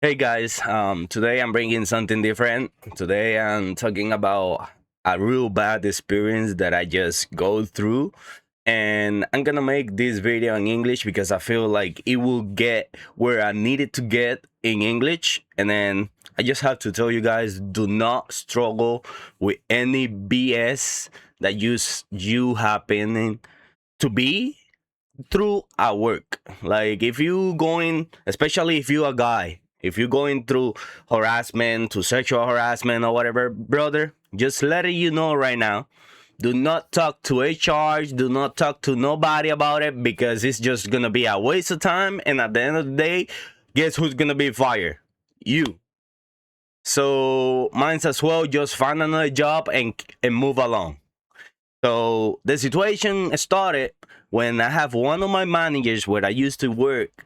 Hey guys, today I'm bringing something different. Today I'm talking about a real bad experience that I just go through, and I'm gonna make this video in English because I feel like it will get where I need it to get in English. And then I just have to tell you guys, do not struggle with any BS that you happen to be through at work. Like if you going, especially if you a guy, if you're going through harassment, to sexual harassment or whatever, brother, just letting you know right now, do not talk to HR, do not talk to nobody about it, because it's just gonna be a waste of time, and at the end of the day, guess who's gonna be fired? You. So mine's as well, just find another job and move along. So the situation started when I have one of my managers where I used to work,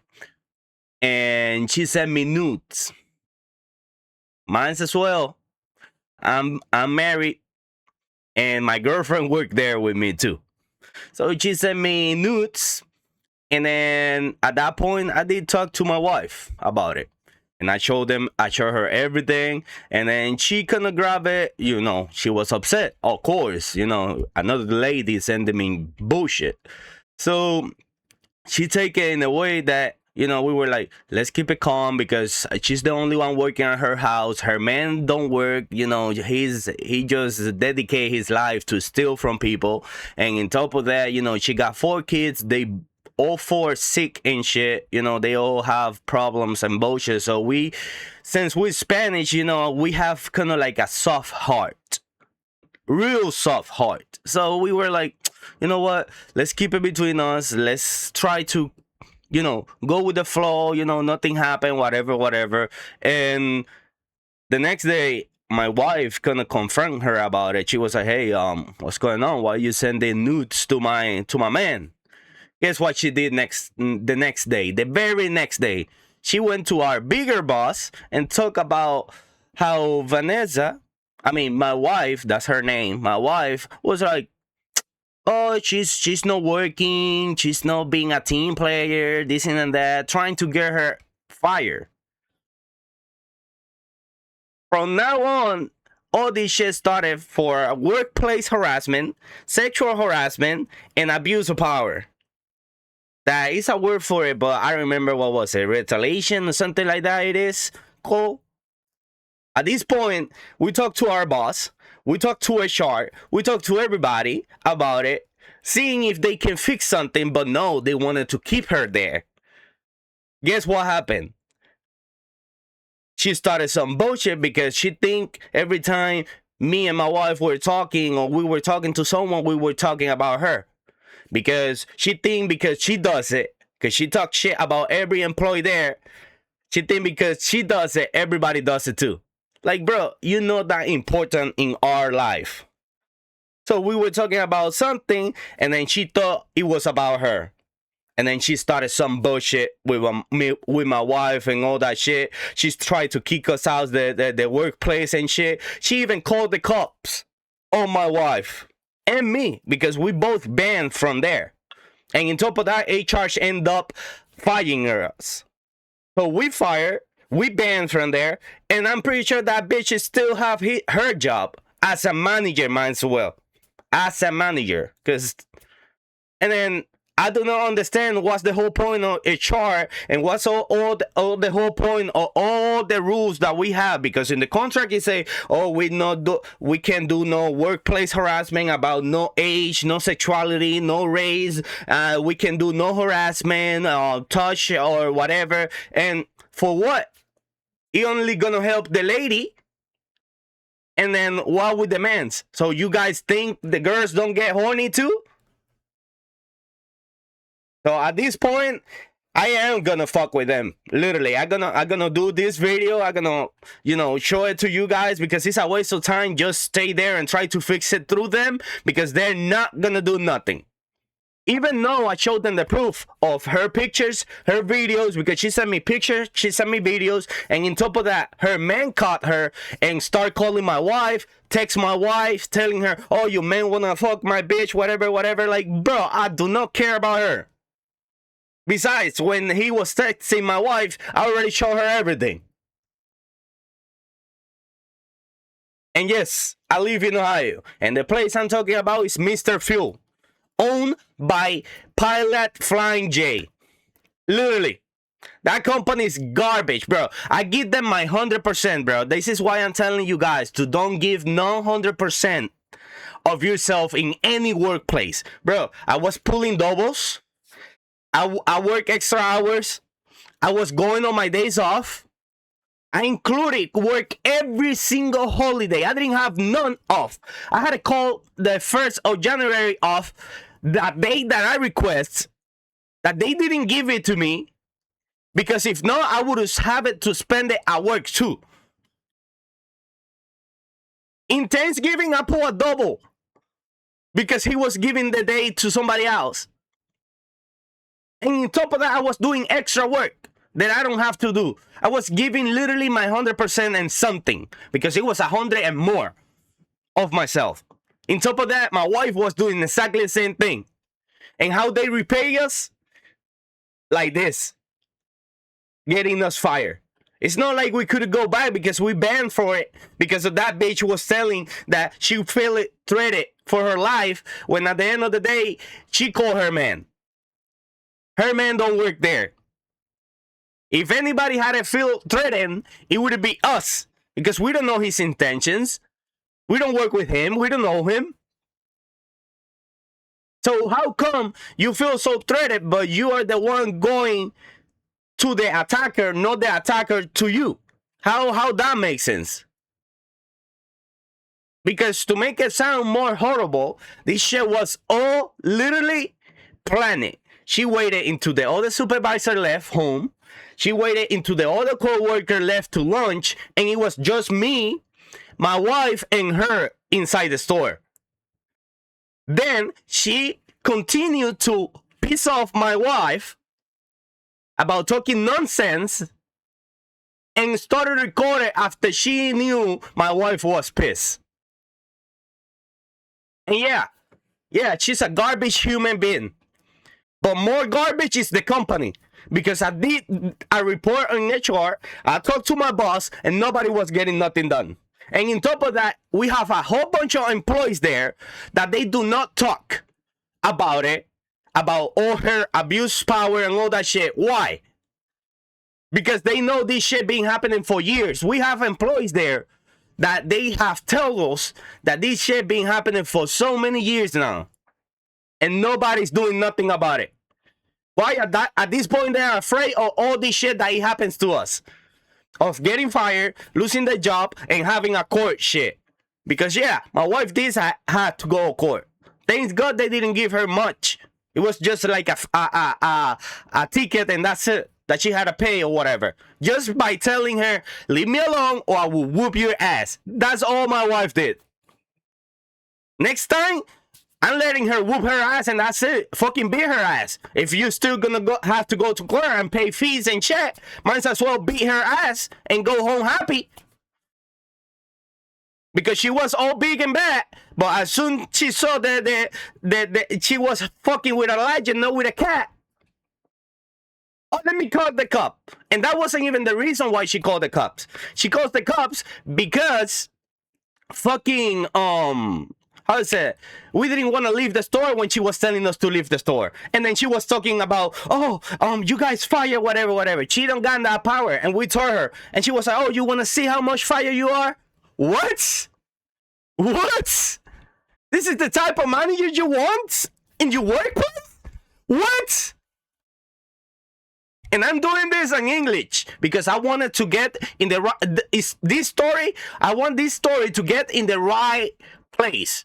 and she sent me nudes. Mine's as well. I'm married, and my girlfriend worked there with me too. So she sent me nudes, and then at that point I did talk to my wife about it. And I showed her everything, and then she couldn't grab it. She was upset, of course. Another lady sending me bullshit. So she take it in a way that we were like, let's keep it calm, because she's the only one working at her house. Her man don't work. He just dedicate his life to steal from people, and on top of that, she got 4 kids. They all 4 sick and shit. They all have problems and bullshit. So since we're Spanish, we have kind of like a soft heart, real soft heart. So we were like, you know what, let's keep it between us. Let's try to go with the flow. Nothing happened, whatever. And the next day, my wife gonna confront her about it. She was like, hey, what's going on? Why you sending nudes to my man? Guess what she did the next day, the very next day? She went to our bigger boss and talked about how Vanessa, I mean my wife, that's her name, my wife was like, oh, she's not working, she's not being a team player, this and that, trying to get her fired. From now on, all this shit started for workplace harassment, sexual harassment, and abuse of power. That is a word for it, but I remember, what was it, retaliation or something like that. It is cool. At this point, we talked to our boss, we talked to HR, we talked to everybody about it, seeing if they can fix something, but no, they wanted to keep her there. Guess what happened? She started some bullshit, because she think every time me and my wife were talking, or we were talking to someone, we were talking about her. Because she think, because she does it, because she talks shit about every employee there, she think because she does it, everybody does it too. Like, bro, you're not that important in our life. So we were talking about something, and then she thought it was about her. And then she started some bullshit with my wife and all that shit. She's tried to kick us out the workplace and shit. She even called the cops on my wife and me, because we both banned from there. And on top of that, HR ended up firing us. So we fired, we banned from there, and I'm pretty sure that bitch still have her job as a manager, might as well. As a manager. And then I do not understand what's the whole point of HR, and what's all the whole point of all the rules that we have, because in the contract it say, oh, we can do no workplace harassment about no age, no sexuality, no race, we can do no harassment, touch or whatever. And for what? It only gonna help the lady. And then what with the men's? So you guys think the girls don't get horny too? So at this point, I am gonna fuck with them. Literally, I'm gonna do this video. I'm gonna, show it to you guys, because it's a waste of time. Just stay there and try to fix it through them, because they're not gonna do nothing. Even though I showed them the proof of her pictures, her videos, because she sent me pictures, she sent me videos, and on top of that, her man caught her and start calling my wife, text my wife, telling her, oh, you man wanna fuck my bitch, whatever. Like, bro, I do not care about her. Besides, when he was texting my wife, I already showed her everything. And yes, I live in Ohio. And the place I'm talking about is Mr. Fuel, owned by Pilot Flying J. Literally. That company is garbage, bro. I give them my 100%, bro. This is why I'm telling you guys to don't give no 100% of yourself in any workplace. Bro, I was pulling doubles. I work extra hours. I was going on my days off. I included work every single holiday. I didn't have none off. I had to call the 1st of January off, that day that I request, that they didn't give it to me, because if not, I would have it to spend it at work too. In Thanksgiving, I pulled a double because he was giving the day to somebody else. And on top of that, I was doing extra work that I don't have to do. I was giving literally my 100% and something, because it was 100 and more of myself. On top of that, my wife was doing exactly the same thing. And how they repay us? Like this. Getting us fired. It's not like we could go back because we banned for it, because of that bitch was telling that she feel it threatened for her life, when at the end of the day, she called her man. Her man don't work there. If anybody had to feel threatened, it would be us, because we don't know his intentions. We don't work with him. We don't know him. So how come you feel so threatened, but you are the one going to the attacker, not the attacker to you? How that makes sense? Because to make it sound more horrible, this shit was all literally planned. She waited until the other supervisor left home. She waited until the other co-worker left to lunch, and it was just me, my wife, and her inside the store. Then she continued to piss off my wife about talking nonsense, and started recording after she knew my wife was pissed. And yeah, she's a garbage human being. But more garbage is the company, because I did a report on HR, I talked to my boss, and nobody was getting nothing done. And on top of that, we have a whole bunch of employees there that they do not talk about it, about all her abuse power and all that shit. Why? Because they know this shit been happening for years. We have employees there that they have told us that this shit been happening for so many years now, and nobody's doing nothing about it. Why at this point they're afraid of all this shit that it happens to us, of getting fired, losing the job, and having a court shit. Because yeah, my wife did had to go to court. Thank God they didn't give her much. It was just like a ticket, and that's it, that she had to pay or whatever. Just by telling her, leave me alone or I will whoop your ass. That's all my wife did. Next time, I'm letting her whoop her ass, and that's it. Fucking beat her ass. If you're still gonna have to go to court and pay fees and shit, might as well beat her ass and go home happy. Because she was all big and bad, but as soon she saw that she was fucking with a legend, not with a cat. Oh, let me call the cop. And that wasn't even the reason why she called the cops. She calls the cops because fucking how to say it? We didn't want to leave the store when she was telling us to leave the store. And then she was talking about, oh, you guys fire, whatever. She don't got that power. And we told her. And she was like, oh, you want to see how much fire you are? What? What? This is the type of manager you want in your workplace? What? And I'm doing this in English because I wanted to get in the right, this story, I want this story to get in the right place.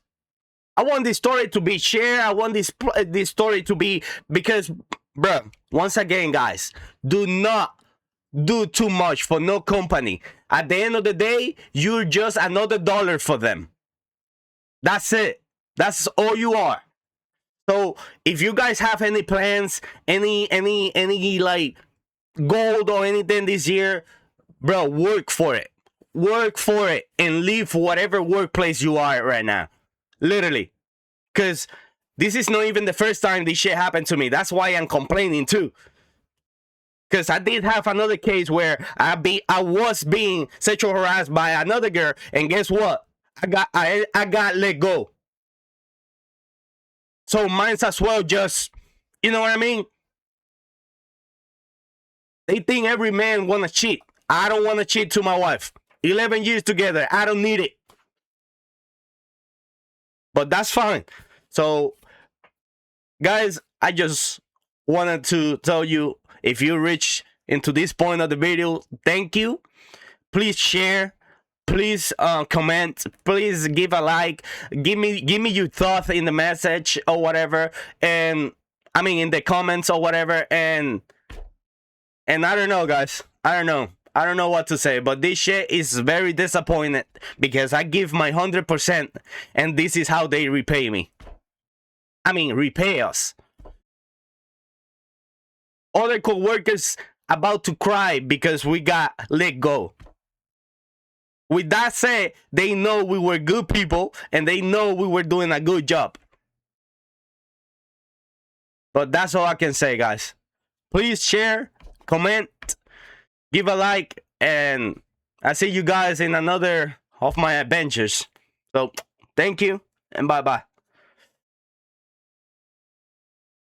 I want this story to be shared. I want this story to be, because, bro, once again, guys, do not do too much for no company. At the end of the day, you're just another dollar for them. That's it. That's all you are. So if you guys have any plans, any like gold or anything this year, bro, work for it. Work for it and leave whatever workplace you are right now. Literally. Because this is not even the first time this shit happened to me. That's why I'm complaining too. Because I did have another case where I was being sexual harassed by another girl, and guess what? I got let go. So mine's as well just, you know what I mean? They think every man wanna cheat. I don't wanna cheat to my wife. 11 years together. I don't need it. But that's fine. So guys, I just wanted to tell you, if you reach into this point of the video, thank you. Please share, please comment, please give a like, give me your thoughts in the message or whatever, and I mean in the comments or whatever. And I don't know, guys, I don't know what to say, but this shit is very disappointed because I give my 100% and this is how they repay me. I mean, repay us. Other co-workers about to cry because we got let go. With that said, they know we were good people and they know we were doing a good job. But that's all I can say, guys. Please share, comment, give a like, and I see you guys in another of my adventures. So thank you and bye-bye.